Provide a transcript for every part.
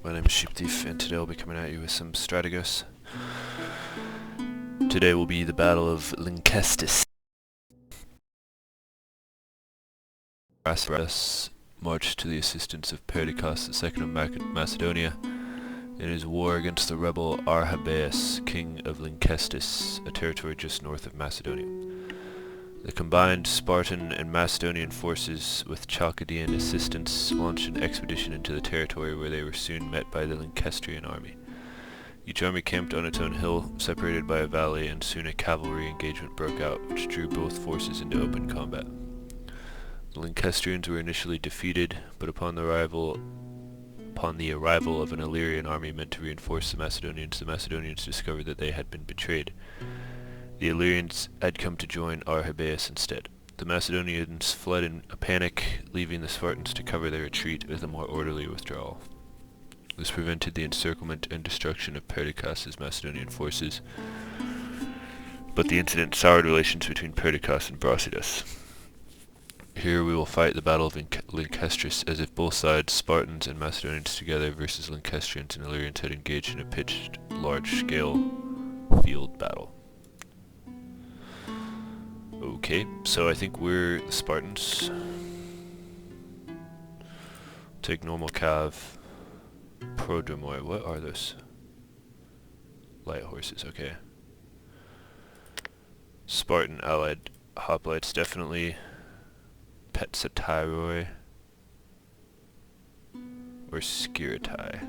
My name is Sheep Thief, and today I'll be coming at you with some Strategos. Today will be the Battle of Lynkestis. Strategos marched to the assistance of Perdiccas II of Macedonia in his war against the rebel Arrhabaeus, king of Lynkestis, a territory just north of Macedonia. The combined Spartan and Macedonian forces, with Chalcidian assistance, launched an expedition into the territory where they were soon met by the Lynkestrian army. Each army camped on its own hill, separated by a valley, and soon a cavalry engagement broke out, which drew both forces into open combat. The Lynkestrians were initially defeated, but upon the arrival of an Illyrian army meant to reinforce the Macedonians discovered that they had been betrayed. The Illyrians had come to join Arrhabaeus instead. The Macedonians fled in a panic, leaving the Spartans to cover their retreat with a more orderly withdrawal. This prevented the encirclement and destruction of Perdiccas' Macedonian forces, but the incident soured relations between Perdiccas and Brasidas. Here we will fight the Battle of Lynkestris as if both sides, Spartans and Macedonians together versus Lynkestrians and Illyrians, had engaged in a pitched, large-scale field battle. Okay, so I think we're the Spartans. Take normal cav. Prodromoi, what are those? Light horses, okay. Spartan allied hoplites, definitely. Petsatyroi. Or Skiritai.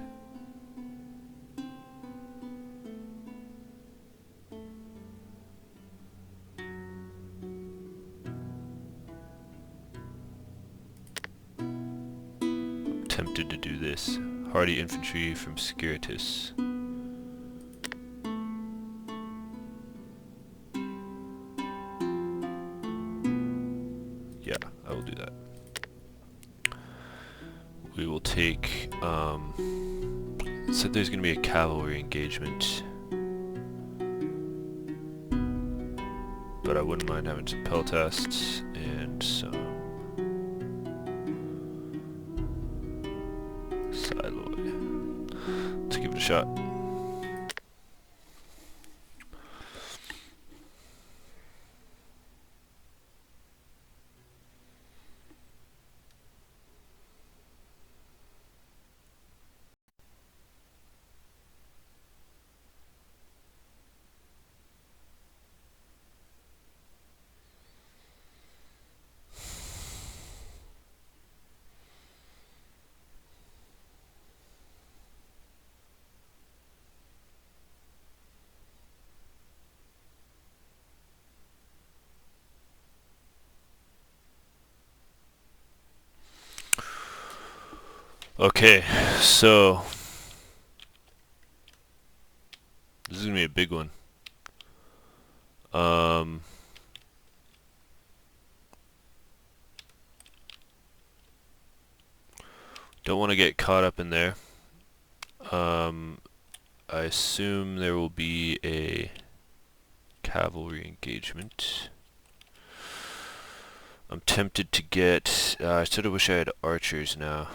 Tempted to do this. Hardy infantry from Skiritis. Yeah, I will do that. We will take, said there's going to be a cavalry engagement. But I wouldn't mind having some peltasts and some Let's give it a shot. Okay, so this is gonna be a big one. Don't want to get caught up in there. I assume there will be a cavalry engagement. I'm tempted to get, I sort of wish I had archers now.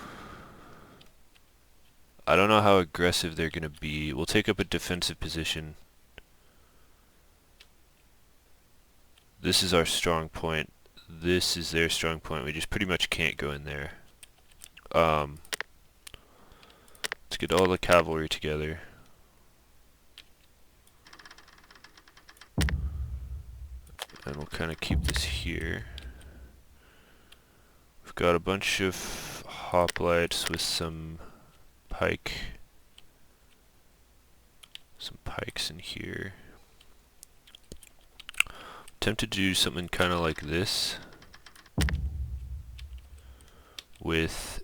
I don't know how aggressive they're going to be. We'll take up a defensive position. This is our strong point. This is their strong point. We just pretty much can't go in there. Let's get all the cavalry together. And we'll kind of keep this here. We've got a bunch of hoplites with some pikes in here. I'm tempted to do something kind of like this with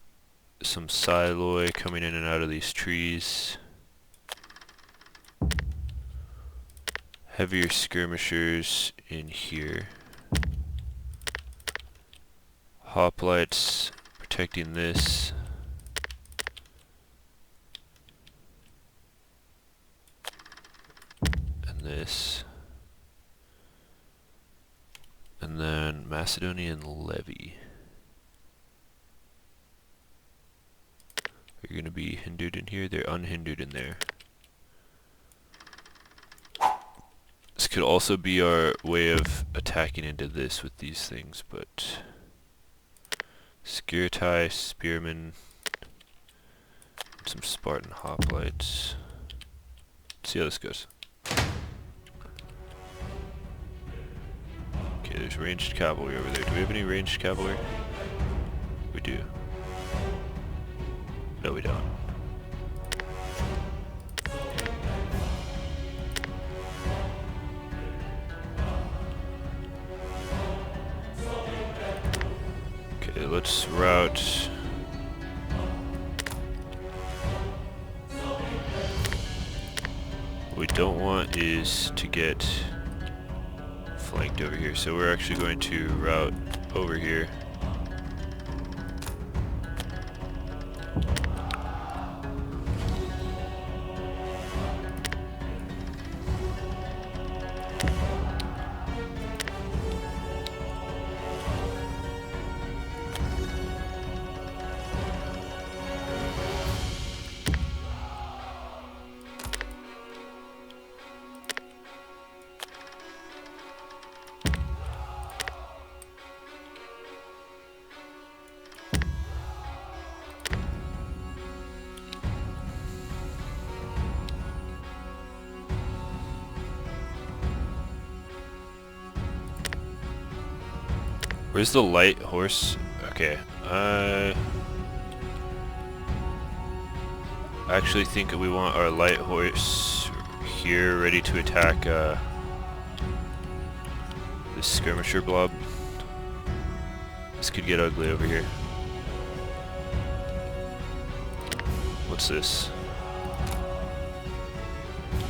some Siloi coming in and out of these trees, heavier skirmishers in here, hoplites protecting this, this, and then Macedonian levy. You're going to be hindered in here? They're unhindered in there. This could also be our way of attacking into this with these things, but... Skirtai, Spearmen, some Spartan hoplites. Let's see how this goes. Okay, there's ranged cavalry over there. Do we have any ranged cavalry? We do. No, we don't. Okay, let's route. What we don't want is to get flanked over here, so we're actually going to route over here. Where's the light horse? Okay, I actually think we want our light horse here ready to attack this skirmisher blob. This could get ugly over here. What's this?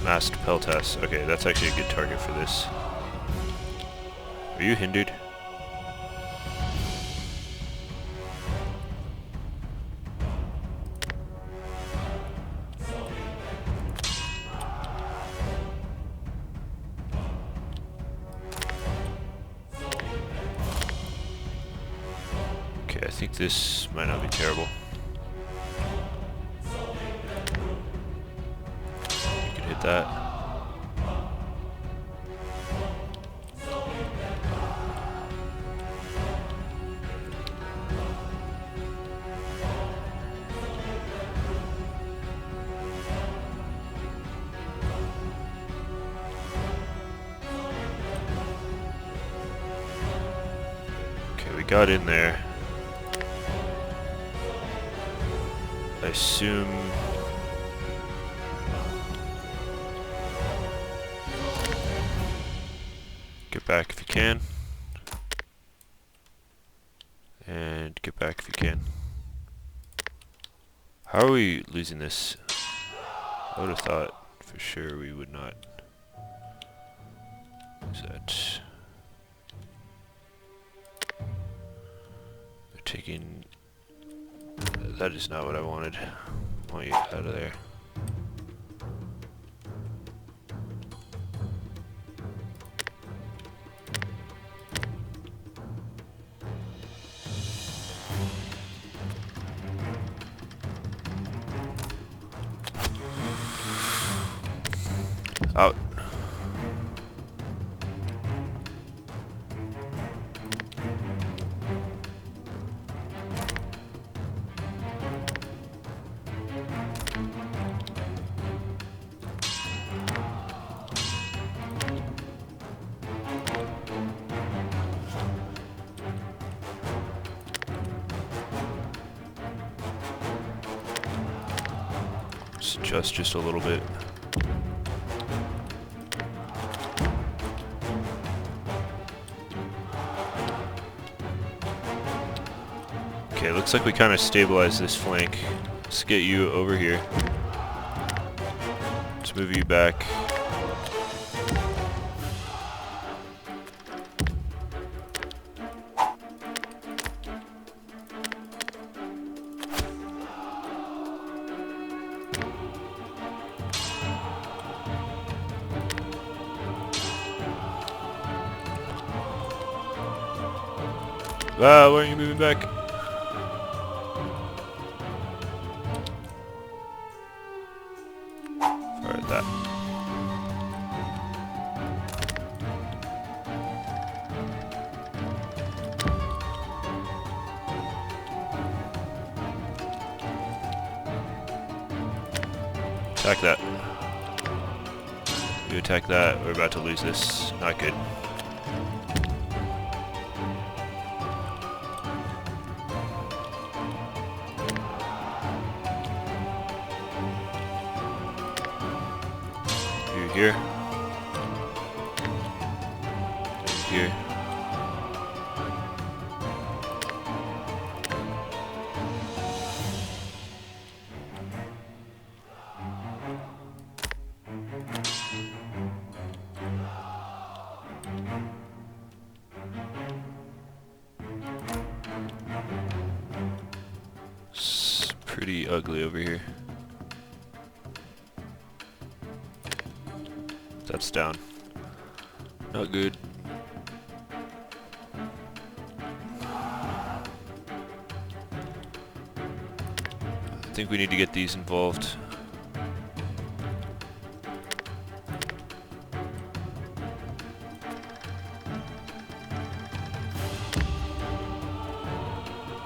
Masked Peltas. Okay, that's actually a good target for this. Are you hindered? Okay, I think this might not be terrible. You could hit that. Okay, we got in there. I assume get back if you can, and get back if you can. How are we losing this? I would have thought for sure we would not lose that. They're taking. That is not what I wanted. I want you out of there. Out. Adjust just a little bit. Okay, looks like we kind of stabilized this flank. Let's get you over here. Let's move you back. Why aren't you moving back? Attack that. You attack that. We're about to lose this. Not good. You're here. You're here. It's pretty ugly over here. That's down. Not good. I think we need to get these involved.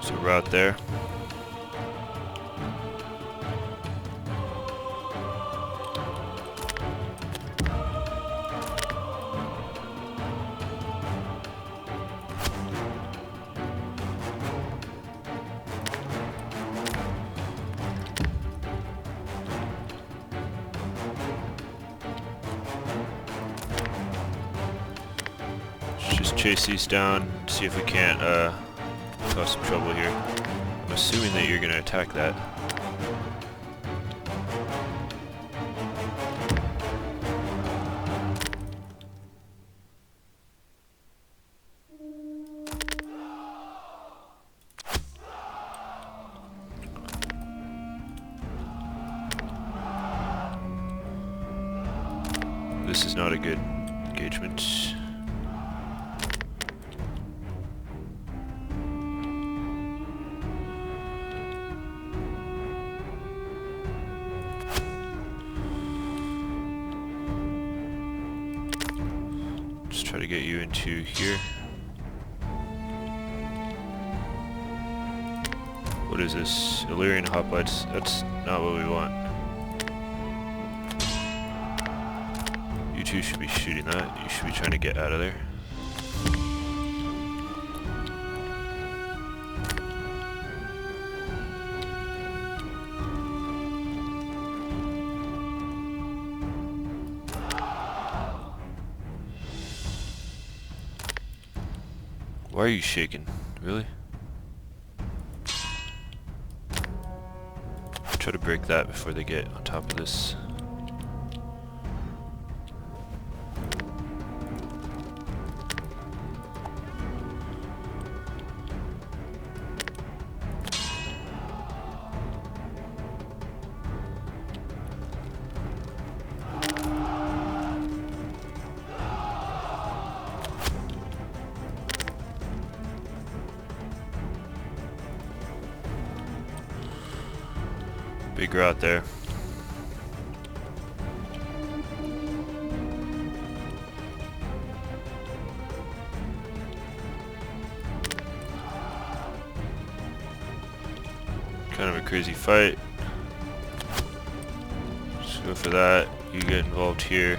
So we're out there. Just chase these down, see if we can't cause some trouble here. I'm assuming that you're gonna attack that. This is not a good engagement. Just try to get you into here. What is this? Illyrian hoplites? That's not what we want. You two should be shooting that. You should be trying to get out of there. Why are you shaking? Really? Try to break that before they get on top of this. Big route there. Kind of a crazy fight. Just go for that. You get involved here.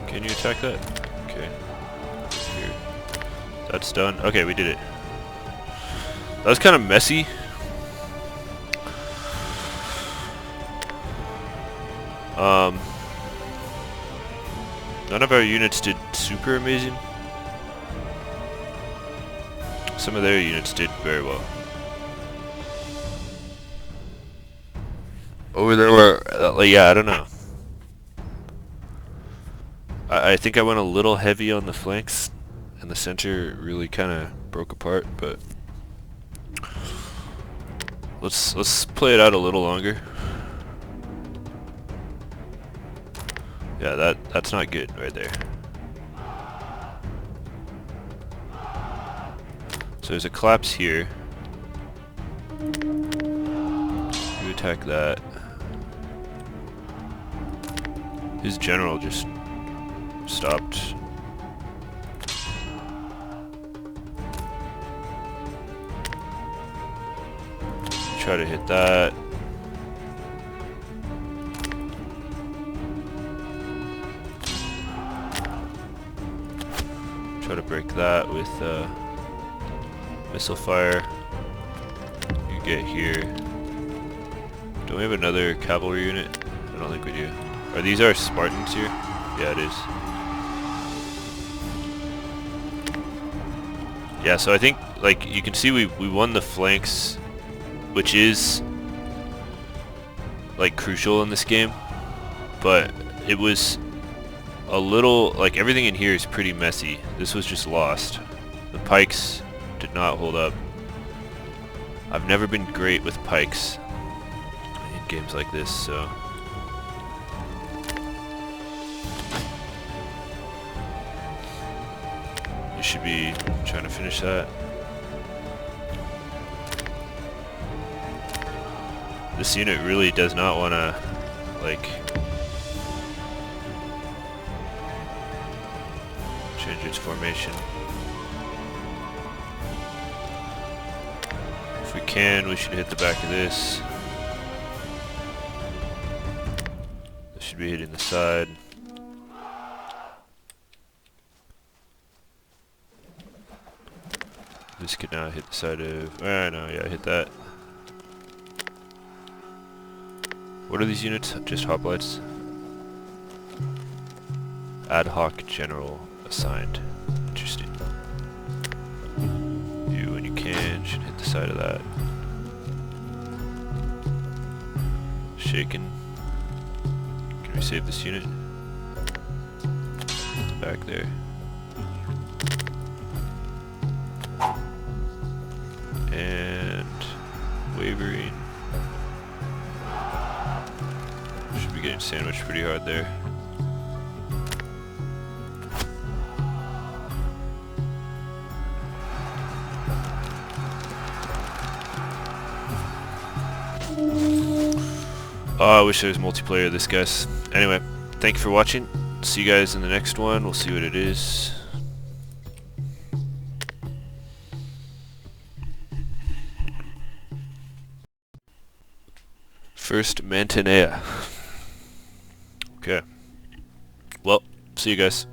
Can you attack that? Okay. Here. That's done. Okay, we did it. That was kind of messy. None of our units did super amazing. Some of their units did very well. Over there were, yeah, I don't know. I think I went a little heavy on the flanks, and the center really kind of broke apart. But let's play it out a little longer. Yeah, that's not good right there. So there's a collapse here. You attack that. His general just stopped. Try to hit that. Try to break that with missile fire. You get here. Don't we have another cavalry unit? I don't think we do. Are these our Spartans here? Yeah, it is. Yeah, so I think, like, you can see we won the flanks, which is, like, crucial in this game. But it was a little, like, everything in here is pretty messy. This was just lost. The pikes did not hold up. I've never been great with pikes in games like this, so... You should be trying to finish that. This unit really does not want to, like, change its formation. If we can, we should hit the back of this. This should be hitting the side. This could now hit the side of... no, yeah, hit that. What are these units? Just hoplites? Ad hoc general assigned. Interesting. You, when you can, should hit the side of that. Shaken. Can we save this unit? Back there. And wavering. Should be getting sandwiched pretty hard there. Oh, I wish there was multiplayer of this, guys. Anyway, thank you for watching. See you guys in the next one. We'll see what it is. First Mantinea. Okay. Well, see you guys.